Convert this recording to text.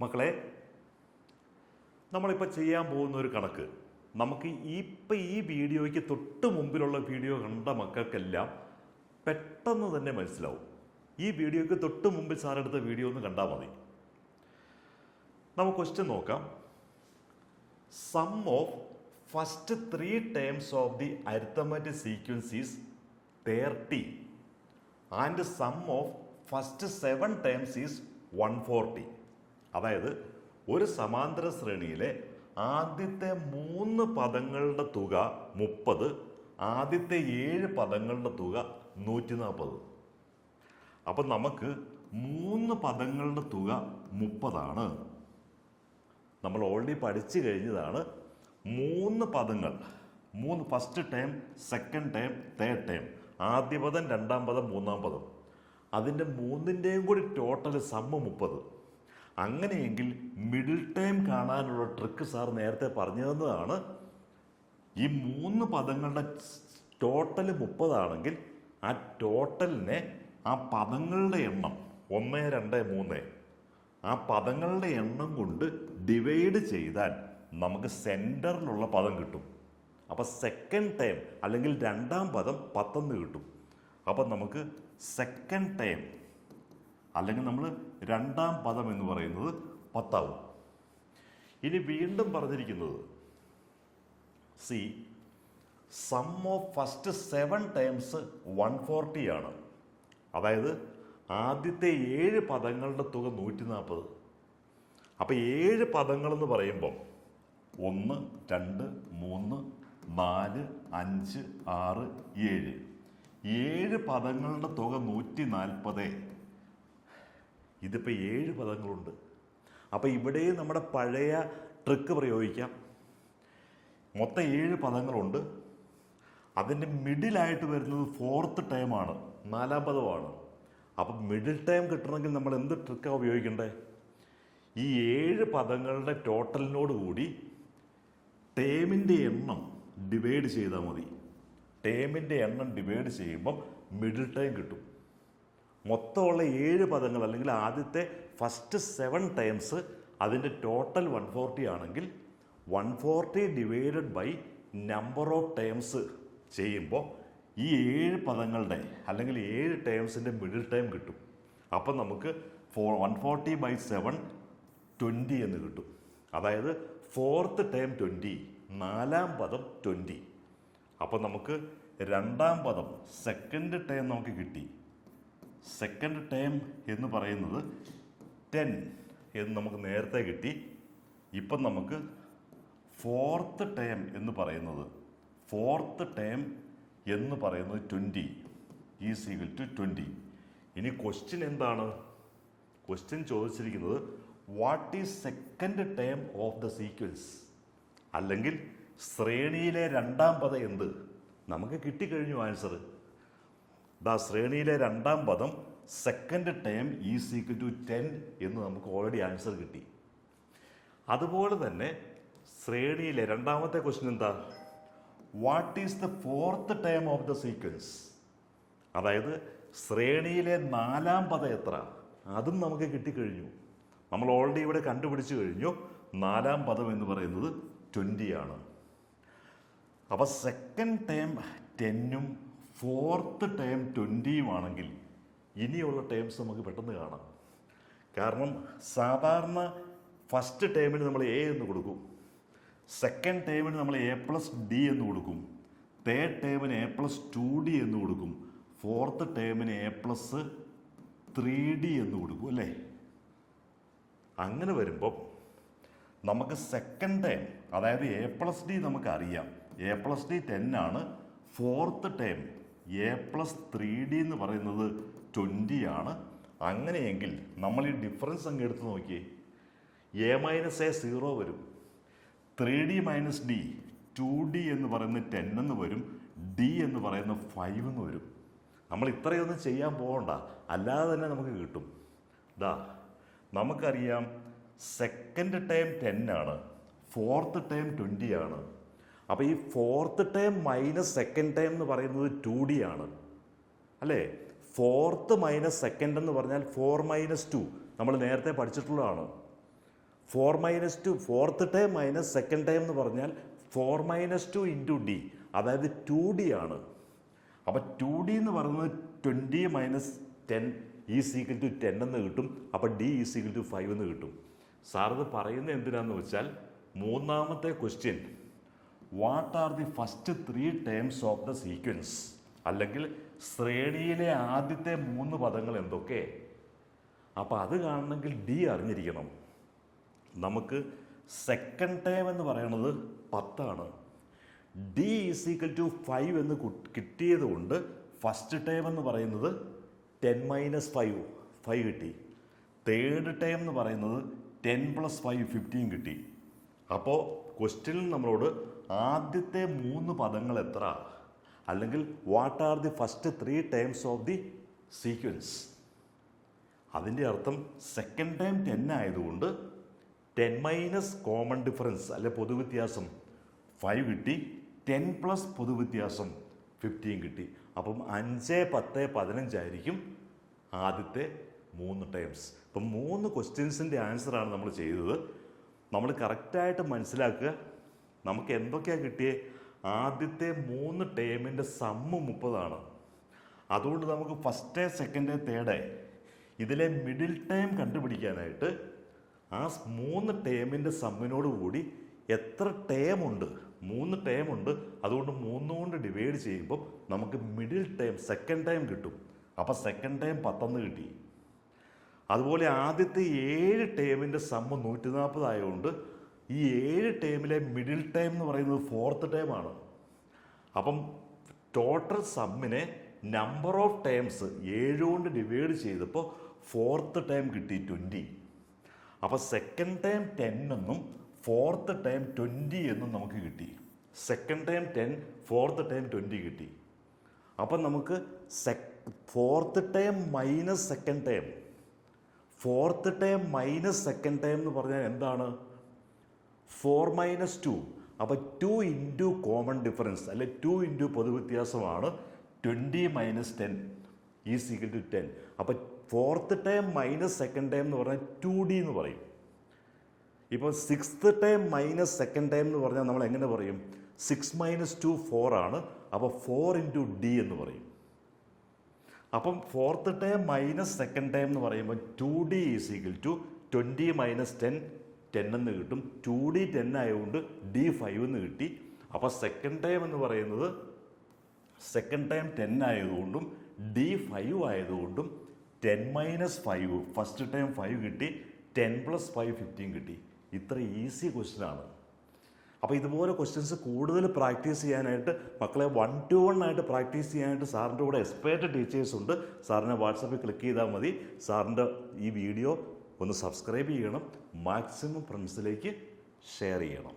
മക്കളെ, നമ്മളിപ്പോൾ ചെയ്യാൻ പോകുന്ന ഒരു കണക്ക് നമുക്ക് ഈ വീഡിയോയ്ക്ക് തൊട്ട് മുമ്പിലുള്ള വീഡിയോ കണ്ട മക്കൾക്കെല്ലാം പെട്ടെന്ന് തന്നെ മനസ്സിലാവും. ഈ വീഡിയോയ്ക്ക് തൊട്ട് മുമ്പിൽ സാറെടുത്ത വീഡിയോ ഒന്ന് കണ്ടാൽ മതി. നമുക്ക് ക്വസ്റ്റ്യൻ നോക്കാം. Sum of first 3 terms of the arithmetic sequence is 30 and sum of first 7 terms is 140. അതായത് ഒരു സമാന്തര ശ്രേണിയിലെ ആദ്യത്തെ 3 പദങ്ങളുടെ തുക 30, ആദ്യത്തെ 7 പദങ്ങളുടെ തുക 140. അപ്പം നമുക്ക് 3 പദങ്ങളുടെ തുക 30 നമ്മൾ ഓൾറെഡി പഠിച്ചു കഴിഞ്ഞതാണ്. 3 പദങ്ങൾ, 3 first term, second term, third term, ആദ്യ പദം, രണ്ടാം പദം, മൂന്നാം പദം, അതിൻ്റെ 3ൻ്റെയും കൂടി ടോട്ടൽ സമ്മ് 30. അങ്ങനെയെങ്കിൽ മിഡിൽ ടൈം കാണാനുള്ള ട്രിക്ക് സാർ നേരത്തെ പറഞ്ഞു തന്നതാണ്. ഈ 3 പദങ്ങളുടെ ടോട്ടൽ 30 ആണെങ്കിൽ ആ ടോട്ടലിനെ ആ പദങ്ങളുടെ എണ്ണം 1, 2, 3 ആ പദങ്ങളുടെ എണ്ണം കൊണ്ട് ഡിവൈഡ് ചെയ്താൽ നമുക്ക് സെൻറ്ററിലുള്ള പദം കിട്ടും. അപ്പോൾ സെക്കൻഡ് ടൈം അല്ലെങ്കിൽ രണ്ടാം പദം 10 കിട്ടും. അപ്പം നമുക്ക് സെക്കൻഡ് ടൈം അല്ലെങ്കിൽ നമ്മൾ രണ്ടാം പദം എന്ന് പറയുന്നത് 10 ആവും. ഇനി വീണ്ടും പറഞ്ഞിരിക്കുന്നത് സം ഓഫ് ഫസ്റ്റ് 7 ടൈംസ് 140 ആണ്. അതായത് ആദ്യത്തെ 7 പദങ്ങളുടെ തുക 140. അപ്പോൾ 7 പദങ്ങളെന്ന് പറയുമ്പം 1, 2, 3, 4, 5, 6, 7 7 പദങ്ങളുടെ തുക 140. ഇതിപ്പോൾ 7 പദങ്ങളുണ്ട്. അപ്പോൾ ഇവിടെയും നമ്മുടെ പഴയ ട്രിക്ക് പ്രയോഗിക്കാം. മൊത്തം 7 പദങ്ങളുണ്ട്. അതിൻ്റെ മിഡിലായിട്ട് വരുന്നത് 4th ടൈമാണ്, 4ാം പദമാണ്. അപ്പം മിഡിൽ ടൈം കിട്ടണമെങ്കിൽ നമ്മൾ എന്ത് ട്രിക്കാണ് ഉപയോഗിക്കേണ്ടത്? ഈ 7 പദങ്ങളുടെ ടോട്ടലിനോട് കൂടി ടേമിൻ്റെ എണ്ണം ഡിവൈഡ് ചെയ്താൽ മതി. ടേമിൻ്റെ എണ്ണം ഡിവൈഡ് ചെയ്യുമ്പം മിഡിൽ ടൈം കിട്ടും. മൊത്തമുള്ള 7 പദങ്ങൾ അല്ലെങ്കിൽ ആദ്യത്തെ ഫസ്റ്റ് 7 ടൈംസ് അതിൻ്റെ ടോട്ടൽ 140 ആണെങ്കിൽ 140 divided by number of times ചെയ്യുമ്പോൾ ഈ 7 പദങ്ങളുടെ അല്ലെങ്കിൽ 7 ടൈംസിൻ്റെ മിഡിൽ ടൈം കിട്ടും. അപ്പം നമുക്ക് 140/7 20 എന്ന് കിട്ടും. അതായത് 4th ടൈം 20, 4ാം പദം 20. അപ്പം നമുക്ക് രണ്ടാം പദം സെക്കൻഡ് ടൈം നമുക്ക് കിട്ടി. സെക്കൻഡ് ടൈം എന്ന് പറയുന്നത് 10 എന്ന് നമുക്ക് നേരത്തെ കിട്ടി. ഇപ്പം നമുക്ക് 4th ടൈം എന്ന് പറയുന്നത് 20 ഈസ് ഈക്വൽ ടു 20. ഇനി ക്വസ്റ്റ്യൻ എന്താണ്? ക്വസ്റ്റ്യൻ ചോദിച്ചിരിക്കുന്നത് what is second time of the sequence, അല്ലെങ്കിൽ ശ്രേണിയിലെ രണ്ടാം പദം എന്ത്? നമുക്ക് കിട്ടിക്കഴിഞ്ഞു ആൻസർ. ശ്രേണിയിലെ രണ്ടാം പദം second time is equal to 10 എന്ന് നമുക്ക് ഓൾറെഡി ആൻസർ കിട്ടി. അതുപോലെ തന്നെ ശ്രേണിയിലെ രണ്ടാമത്തെ ക്വസ്റ്റ്യൻ എന്താ? What is the 4th time of the sequence, അതായത് ശ്രേണിയിലെ 4ാം പദം എത്ര? അതും നമുക്ക് കിട്ടിക്കഴിഞ്ഞു. നമ്മൾ ഓൾറെഡി ഇവിടെ കണ്ടുപിടിച്ചു കഴിഞ്ഞു. 4ാം പദം എന്ന് പറയുന്നത് 20 ആണ്. അപ്പോൾ സെക്കൻഡ് ടൈം 10ഉം 4th ടൈം 20ഉം ആണെങ്കിൽ ഇനിയുള്ള ടൈംസ് നമുക്ക് പെട്ടെന്ന് കാണാം. കാരണം സാധാരണ ഫസ്റ്റ് ടൈമിന് നമ്മൾ എ എന്ന് കൊടുക്കും, സെക്കൻഡ് ടൈമിന് നമ്മൾ A+D എന്ന് കൊടുക്കും, തേർഡ് ടൈമിന് A+2D എന്ന് കൊടുക്കും, 4th ടൈമിന് A+3D എന്ന് കൊടുക്കും അല്ലേ? അങ്ങനെ വരുമ്പം നമുക്ക് സെക്കൻഡ് ടൈം അതായത് A+D നമുക്കറിയാം, A+D 10 ആണ്. 4th ടൈം A+3D എന്ന് പറയുന്നത് 20 ആണ്. അങ്ങനെയെങ്കിൽ നമ്മൾ ഈ ഡിഫറൻസ് അങ്ങ് എടുത്ത് നോക്കിയേ. A - A 0 വരും, 3D - D 2D എന്ന് പറയുന്നത് 10 എന്ന് വരും, D എന്ന് പറയുന്നത് 5 എന്ന് വരും. നമ്മൾ ഇത്രയൊന്നും ചെയ്യാൻ പോകണ്ട, അല്ലാതെ തന്നെ നമുക്ക് കിട്ടും. നമുക്കറിയാം സെക്കൻഡ് ടൈം 10 ആണ്, 4th ടൈം 20 ആണ്. അപ്പോൾ ഈ 4th time minus second time എന്ന് പറയുന്നത് 2D ആണ് അല്ലേ? 4th - 2 എന്ന് പറഞ്ഞാൽ 4 - 2 നമ്മൾ നേരത്തെ പഠിച്ചിട്ടുള്ളതാണ്. 4 - 2 fourth term minus second term എന്ന് പറഞ്ഞാൽ 4 - 2 ഇൻറ്റു ഡി, അതായത് 2D ആണ്. അപ്പോൾ 2D എന്ന് പറയുന്നത് 20 - 10 = 10 എന്ന് കിട്ടും. അപ്പോൾ D = 5 എന്ന് കിട്ടും. സാർ ഇത് പറയുന്നത് എന്തിനാന്ന് വെച്ചാൽ മൂന്നാമത്തെ question, what are the first 3 terms of the sequence, അല്ലെങ്കിൽ ശ്രേണിയിലെ ആദ്യത്തെ 3 പദങ്ങൾ എന്തൊക്കെ. അപ്പോൾ അത് കാണണമെങ്കിൽ D അറിഞ്ഞിരിക്കണം. നമുക്ക് സെക്കൻഡ് ടേം എന്ന് പറയുന്നത് 10 ആണ്. D = 5 എന്ന് കിട്ടിയത് കൊണ്ട് ഫസ്റ്റ് ടേം എന്ന് പറയുന്നത് 10 - 5 കിട്ടി. തേർഡ് ടേം എന്ന് പറയുന്നത് 10 + 5 15 കിട്ടി. അപ്പോൾ ക്വസ്റ്റ്യനിൽ നമ്മളോട് ആദ്യത്തെ 3 പദങ്ങൾ എത്ര, അല്ലെങ്കിൽ what are the first 3 terms of the sequence. അതിൻ്റെ അർത്ഥം സെക്കൻഡ് ടൈം 10 ആയതുകൊണ്ട് 10 - കോമൺ ഡിഫറൻസ് അല്ലെ പൊതുവ്യത്യാസം 5 കിട്ടി. 10 + പൊതുവ്യത്യാസം 15 കിട്ടി. അപ്പം 5, 10, 15 ആയിരിക്കും ആദ്യത്തെ 3 ടൈംസ്. ഇപ്പം 3 ക്വസ്റ്റ്യൻസിൻ്റെ ആൻസറാണ് നമ്മൾ ചെയ്തത്. നമ്മൾ കറക്റ്റായിട്ട് മനസ്സിലാക്കുക, നമുക്ക് എന്തൊക്കെയാണ് കിട്ടിയേ. ആദ്യത്തെ 3 ടേമിൻ്റെ സമ്മ് 30 ആണ്. അതുകൊണ്ട് നമുക്ക് ഫസ്റ്റ്, സെക്കൻഡ്, തേർഡ് ഇതിലെ മിഡിൽ ടൈം കണ്ടുപിടിക്കാനായിട്ട് ആ 3 ടേമിൻ്റെ സമ്മിനോട് കൂടി എത്ര ടേമുണ്ട്, 3 ടേമുണ്ട്, അതുകൊണ്ട് 3 കൊണ്ട് ഡിവൈഡ് ചെയ്യുമ്പോൾ നമുക്ക് മിഡിൽ ടൈം സെക്കൻഡ് ടൈം കിട്ടും. അപ്പോൾ സെക്കൻഡ് ടൈം 10 കിട്ടി. അതുപോലെ ആദ്യത്തെ 7 ടേമിൻ്റെ സമ്മ് 140 ആയതുകൊണ്ട് ഈ 7 ടേമിലെ മിഡിൽ ടൈം എന്ന് പറയുന്നത് ഫോർത്ത് ടൈമാണ്. അപ്പം ടോട്ടൽ സമ്മിനെ നമ്പർ ഓഫ് ടൈംസ് 7 കൊണ്ട് ഡിവൈഡ് ചെയ്തപ്പോൾ ഫോർത്ത് ടൈം കിട്ടി 20. അപ്പോൾ സെക്കൻഡ് ടൈം 10 എന്നും ഫോർത്ത് ടൈം 20 എന്നും നമുക്ക് കിട്ടി. സെക്കൻഡ് ടൈം 10, ഫോർത്ത് ടൈം 20 കിട്ടി. അപ്പം നമുക്ക് fourth time minus second time, fourth time minus second time എന്ന് പറഞ്ഞാൽ എന്താണ്? 4 - 2. അപ്പോൾ 2 ഇൻറ്റു കോമൺ ഡിഫറൻസ് അല്ലെ 2 ഇൻറ്റു പൊതുവ്യത്യാസമാണ് 20 - 10 = 10. അപ്പോൾ fourth time minus second time എന്ന് പറഞ്ഞാൽ 2D എന്ന് പറയും. ഇപ്പോൾ sixth time minus second time എന്ന് പറഞ്ഞാൽ നമ്മൾ എങ്ങനെ പറയും? 6 - 2 4 ആണ്. അപ്പോൾ 4 ഇൻറ്റു D എന്ന് പറയും. അപ്പം fourth time minus second time എന്ന് പറയുമ്പോൾ 2D = 20 - 10 10 എന്ന് കിട്ടും. 2D 10 ആയതുകൊണ്ട് D 5 എന്ന് കിട്ടി. അപ്പോൾ സെക്കൻഡ് ടൈം എന്ന് പറയുന്നത് സെക്കൻഡ് ടൈം 10 ആയതുകൊണ്ടും D 5 ആയതുകൊണ്ടും 10 - 5 ഫസ്റ്റ് ടൈം 5 കിട്ടി. 10 + 5 15 കിട്ടി. ഇത്ര ഈസി ക്വസ്റ്റ്യൻ ആണ്. അപ്പോൾ ഇതുപോലെ ക്വസ്റ്റ്യൻസ് കൂടുതൽ പ്രാക്ടീസ് ചെയ്യാനായിട്ട് മക്കളെ 1-to-1 ആയിട്ട് പ്രാക്ടീസ് ചെയ്യാനായിട്ട് സാറിൻ്റെ കൂടെ എക്സ്പേർട്ട് ടീച്ചേഴ്സ് ഉണ്ട്. സാറിനെ വാട്സാപ്പിൽ ക്ലിക്ക് ചെയ്താൽ മതി. സാറിൻ്റെ ഈ വീഡിയോ ഒന്ന് സബ്സ്ക്രൈബ് ചെയ്യണം, മാക്സിമം ഫ്രണ്ട്സിലേക്ക് ഷെയർ ചെയ്യണം.